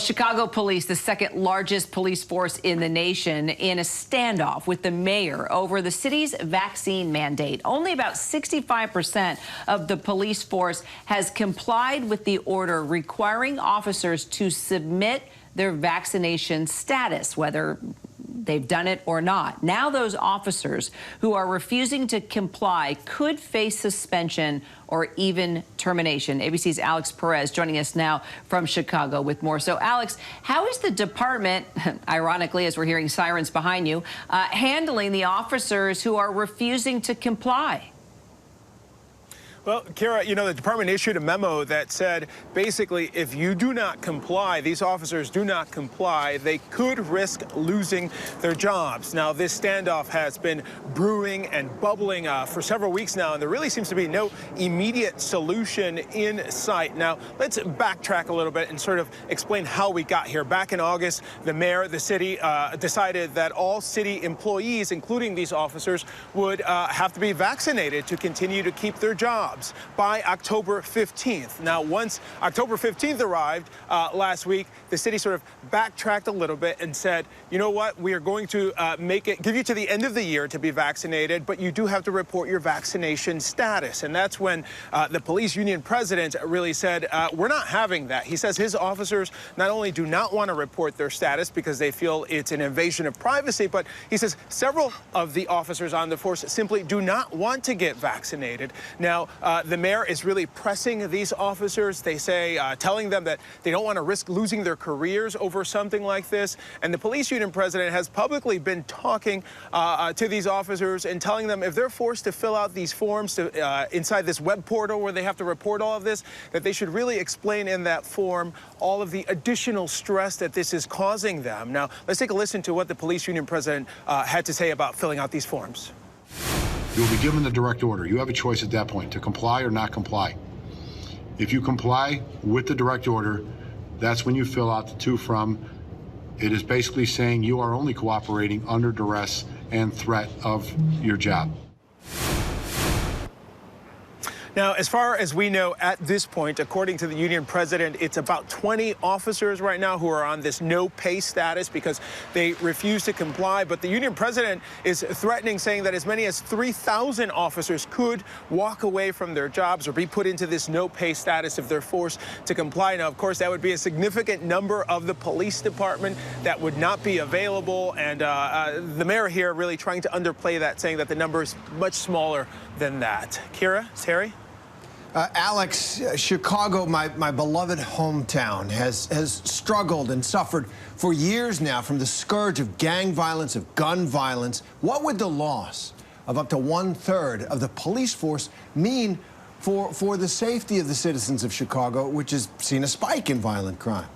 Chicago police, the second largest police force in the nation, in a standoff with the mayor over the city's vaccine mandate. Only about 65% of the police force has complied with the order requiring officers to submit their vaccination status, whether they've done it or not. Now those officers who are refusing to comply could face suspension or even termination. ABC's Alex Perez joining us now from Chicago with more. So, Alex, how is the department, ironically, as we're hearing sirens behind you, handling the officers who are refusing to comply? Well, Kara, you know, the department issued a memo that said, basically, if you do not comply, these officers do not comply, they could risk losing their jobs. Now, this standoff has been brewing and bubbling for several weeks now, and there really seems to be no immediate solution in sight. Now, let's backtrack a little bit and sort of explain how we got here. Back in August, the mayor, the city, decided that all city employees, including these officers, would have to be vaccinated to continue to keep their jobs by October 15th. Now, once October 15th arrived last week, the city sort of backtracked a little bit and said, you know what, we are going to give you to the end of the year to be vaccinated, but you do have to report your vaccination status. And that's when the police union president really said, we're not having that. He says his officers not only do not want to report their status because they feel it's an invasion of privacy, but he says several of the officers on the force simply do not want to get vaccinated. Now, the mayor is really pressing these officers. They say, telling them that they don't want to risk losing their careers over something like this. And the police union president has publicly been talking to these officers and telling them if they're forced to fill out these forms inside this web portal where they have to report all of this, that they should really explain in that form all of the additional stress that this is causing them. Now, let's take a listen to what the police union president had to say about filling out these forms. You will be given the direct order. You have a choice at that point to comply or not comply. If you comply with the direct order, that's when you fill out the to from. It is basically saying you are only cooperating under duress and threat of your job. Now, as far as we know at this point, according to the union president, it's about 20 officers right now who are on this no pay status because they refuse to comply. But the union president is threatening, saying that as many as 3,000 officers could walk away from their jobs or be put into this no pay status if they're forced to comply. Now, of course, that would be a significant number of the police department that would not be available. And the mayor here really trying to underplay that, saying that the number is much smaller than that. Kira, Terry? Alex, Chicago, my beloved hometown, has struggled and suffered for years now from the scourge of gang violence, of gun violence. What would the loss of up to 1/3 of the police force mean for the safety of the citizens of Chicago, which has seen a spike in violent crime?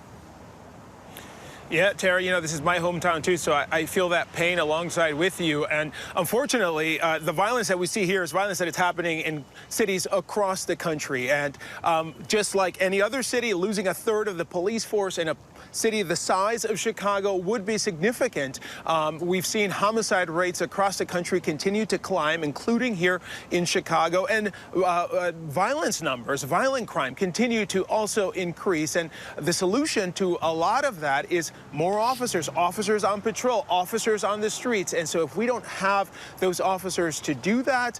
Yeah, Terry, you know, this is my hometown, too, so I feel that pain alongside with you. And unfortunately, the violence that we see here is violence that is happening in cities across the country. And just like any other city, losing 1/3 of the police force in a city the size of Chicago would be significant. We've seen homicide rates across the country continue to climb, including here in Chicago. And violence numbers, violent crime, continue to also increase. And the solution to a lot of that is more officers, officers on patrol, officers on the streets. And so if we don't have those officers to do that,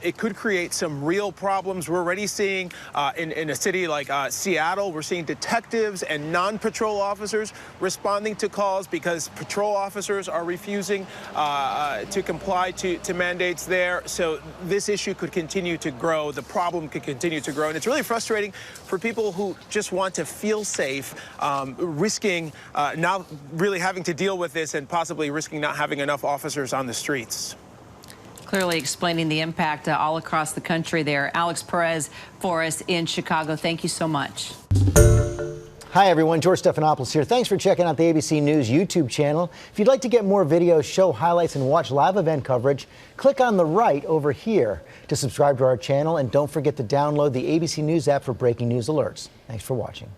it could create some real problems. We're already seeing in a city like Seattle, we're seeing detectives and non-patrol officers responding to calls because patrol officers are refusing to comply to mandates there. So this issue could continue to grow. The problem could continue to grow. And it's really frustrating for people who just want to feel safe, risking not really having to deal with this and possibly risking not having enough officers on the streets. Clearly explaining the impact all across the country there. Alex Perez for us in Chicago. Thank you so much. Hi, everyone. George Stephanopoulos here. Thanks for checking out the ABC News YouTube channel. If you'd like to get more videos, show highlights, and watch live event coverage, click on the right over here to subscribe to our channel. And don't forget to download the ABC News app for breaking news alerts. Thanks for watching.